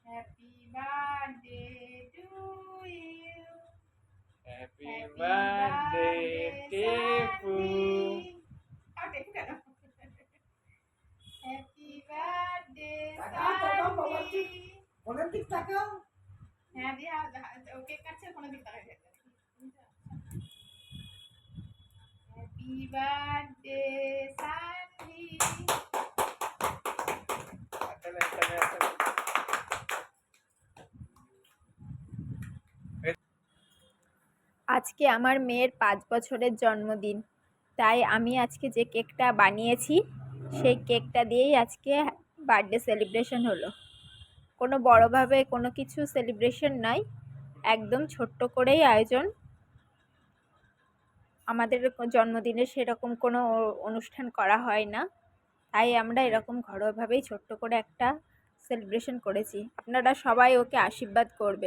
Happy birthday to you, happy happy birthday birthday Tipu. Tepu কেন? Happy birthday সান্ডি। ওনার দিক তাকাও। হ্যাঁ দিয়া ও কেক কাটছে, কোনো দিক তাকাই যাবে। Happy birthday Sandy. আজকে আমার মেয়ের 5 বছরের জন্মদিন, তাই আমি আজকে যে কেকটা বানিয়েছি সেই কেকটা দিয়েই আজকে বার্থডে সেলিব্রেশন হলো। কোনো বড়োভাবে কোনো কিছু সেলিব্রেশন নয়, একদম ছোট্ট করেই আয়োজন। আমাদের জন্মদিনে সেরকম কোনো অনুষ্ঠান করা হয় না, তাই আমরা এরকম ঘরোয়াভাবেই ছোট্ট করে একটা সেলিব্রেশন করেছি। আপনারা সবাই ওকে আশীর্বাদ করবেন।